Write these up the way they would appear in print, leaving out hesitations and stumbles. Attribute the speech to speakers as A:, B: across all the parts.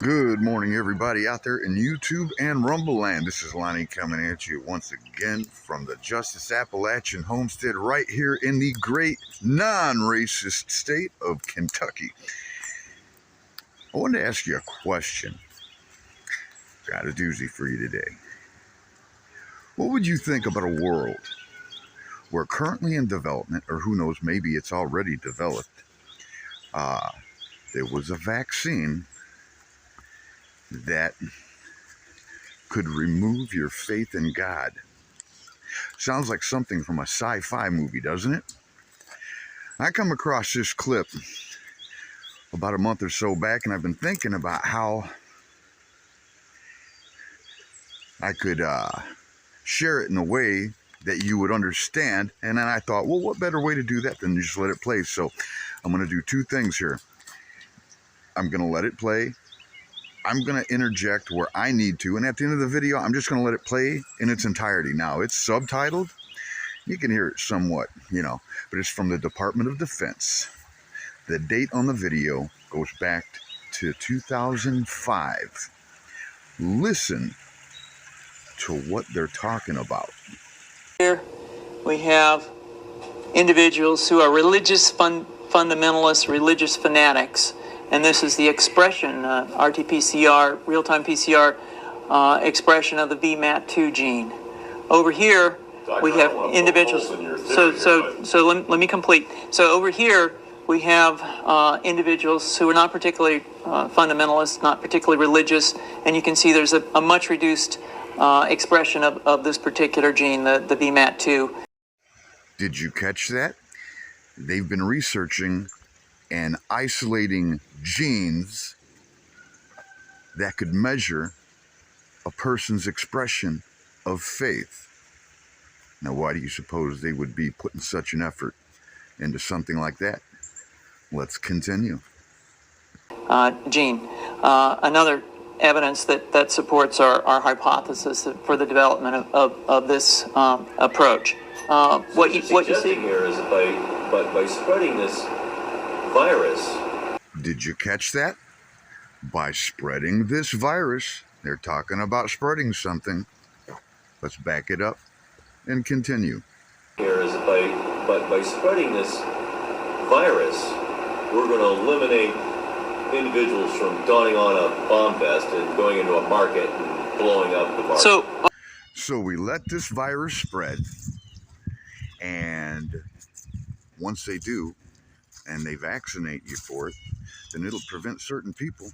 A: Good morning, everybody out there in YouTube and Rumble Land. This is Lonnie coming at you once again from the Justice Appalachian Homestead right here in the great non-racist state of Kentucky. I wanted to ask you a question. Got a doozy for you today. What would you think about a world where currently in development, or who knows, maybe it's already developed, there was a vaccine that could remove your faith in God? Sounds like something from a sci-fi movie, doesn't it? I come across this clip about a month or so back, and I've been thinking about how I could share it in a way that you would understand. And then I thought, well, what better way to do that than just let it play? So I'm going to do two things here. I'm going to let it play. I'm going to interject where I need to, and at the end of the video, I'm just going to let it play in its entirety. Now, it's subtitled. You can hear it somewhat, but it's from the Department of Defense. The date on the video goes back to 2005. Listen to what they're talking about.
B: Here we have individuals who are religious fundamentalists, religious fanatics. And this is the expression, RT-PCR, real-time PCR expression of the Vmat2 gene. Over here, we have individuals. So let me complete. So over here, we have individuals who are not particularly fundamentalist, not particularly religious, and you can see there's a much reduced expression of this particular gene, the Vmat2.
A: Did you catch that? They've been researching and isolating genes that could measure a person's expression of faith. Now, why do you suppose they would be putting such an effort into something like that? Let's continue.
B: Gene, another evidence that supports our hypothesis for the development of this approach.
C: What you see here is by spreading this virus.
A: Did you catch that? By spreading this virus, they're talking about spreading something. Let's back it up and continue.
C: Here is by spreading this virus, we're going to eliminate individuals from donning on a bomb vest and going into a market and blowing up the market.
A: So we let this virus spread, and once they do, and they vaccinate you for it, then it'll prevent certain people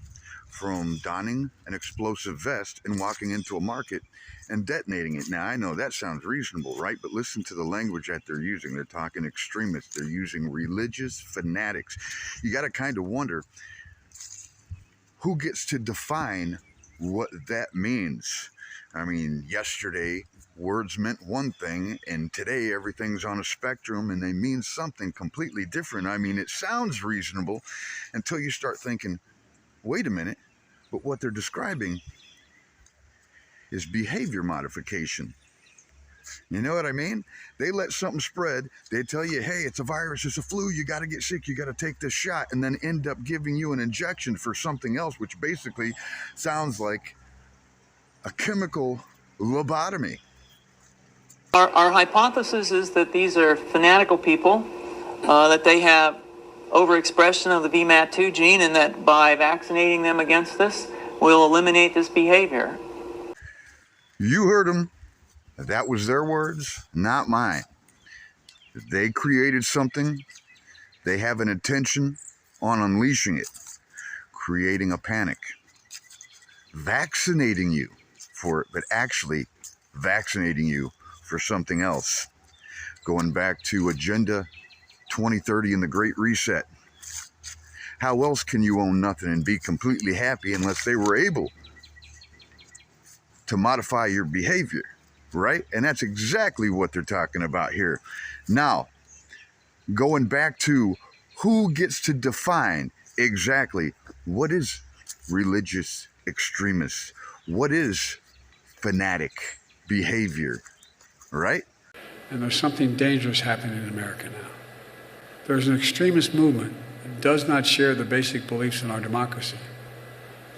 A: from donning an explosive vest and walking into a market and detonating it. Now, I know that sounds reasonable, right? But listen to the language that they're using. They're talking extremists. They're using religious fanatics. You got to kind of wonder who gets to define what that means. I mean, yesterday, words meant one thing, and today everything's on a spectrum and they mean something completely different. I mean, it sounds reasonable until you start thinking, wait a minute, but what they're describing is behavior modification. You know what I mean? They let something spread. They tell you, hey, it's a virus, it's a flu, you got to get sick, you got to take this shot, and then end up giving you an injection for something else, which basically sounds like a chemical lobotomy.
B: Our hypothesis is that these are fanatical people, that they have overexpression of the Vmat2 gene, and that by vaccinating them against this, we'll eliminate this behavior.
A: You heard them. That was their words, not mine. They created something. They have an intention on unleashing it, creating a panic, vaccinating you for it, but actually vaccinating you for something else. Going back to Agenda 2030 and the Great Reset. How else can you own nothing and be completely happy unless they were able to modify your behavior, right? And that's exactly what they're talking about here. Now, going back to who gets to define exactly what is religious extremist, what is fanatic behavior, right?
D: And there's something dangerous happening in America now. There's an extremist movement that does not share the basic beliefs in our democracy.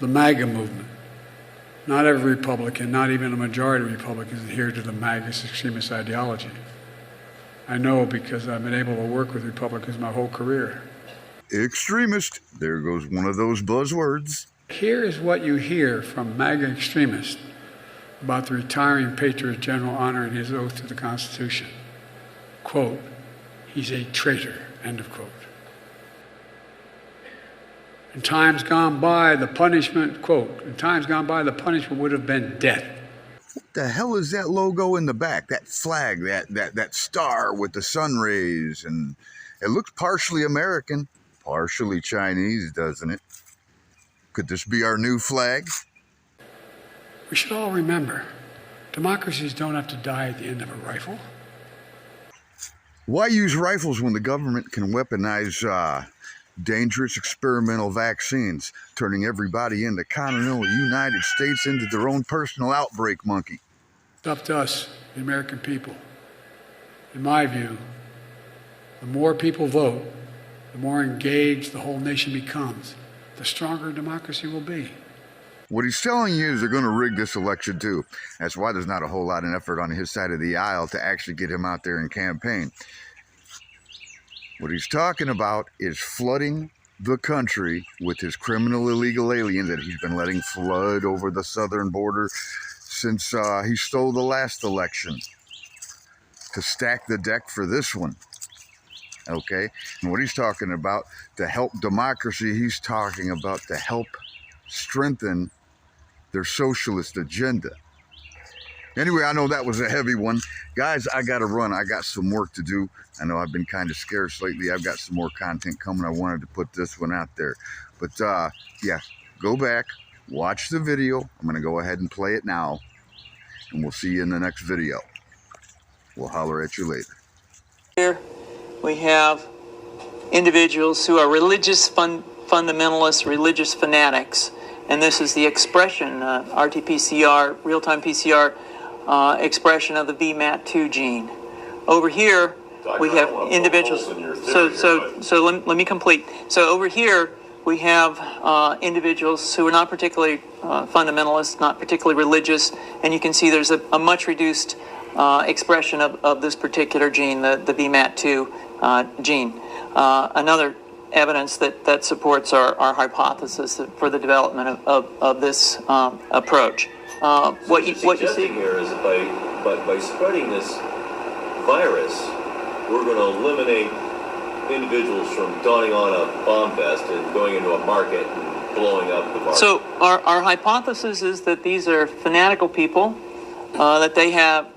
D: the MAGA movement. Not every Republican, not even a majority of Republicans adhere to the MAGA extremist ideology. I know because I've been able to work with Republicans my whole career.
A: Extremist. There goes one of those buzzwords.
D: Here is what you hear from MAGA extremists about the retiring Patriot General honoring his oath to the Constitution. Quote, he's a traitor, end of quote. In times gone by, the punishment, quote, in times gone by, the punishment would have been death.
A: What the hell is that logo in the back? That flag, that star with the sun rays, and it looks partially American, partially Chinese, doesn't it? Could this be our new flag?
D: We should all remember, democracies don't have to die at the end of a rifle.
A: Why use rifles when the government can weaponize dangerous experimental vaccines, turning everybody in the continental United States into their own personal outbreak monkey?
D: It's up to us, the American people. In my view, the more people vote, the more engaged the whole nation becomes, the stronger democracy will be.
A: What he's telling you is they're going to rig this election too. That's why there's not a whole lot of effort on his side of the aisle to actually get him out there and campaign. What he's talking about is flooding the country with his criminal illegal aliens that he's been letting flood over the southern border since he stole the last election to stack the deck for this one. Okay? And what he's talking about to help democracy, he's talking about to help strengthen their socialist agenda. Anyway, I know that was a heavy one. Guys, I got to run. I got some work to do. I know I've been kind of scarce lately. I've got some more content coming. I wanted to put this one out there. But yeah, go back, watch the video. I'm going to go ahead and play it now. And we'll see you in the next video. We'll holler at you later.
B: Here we have individuals who are religious fundamentalists, religious fanatics. And this is the expression, RT-PCR, real-time PCR expression of the Vmat2 gene. Over here, we have individuals. So let me complete. So over here, we have individuals who are not particularly fundamentalist, not particularly religious, and you can see there's a much reduced expression of this particular gene, the Vmat2 gene. Another evidence that supports our hypothesis for the development of this approach. What you see
C: here is that by spreading this virus, we're going to eliminate individuals from donning on a bomb vest and going into a market and blowing up the market.
B: So our hypothesis is that these are fanatical people, that they have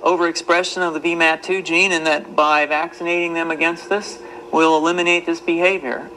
B: overexpression of the Vmat2 gene, and that by vaccinating them against this, we'll eliminate this behavior.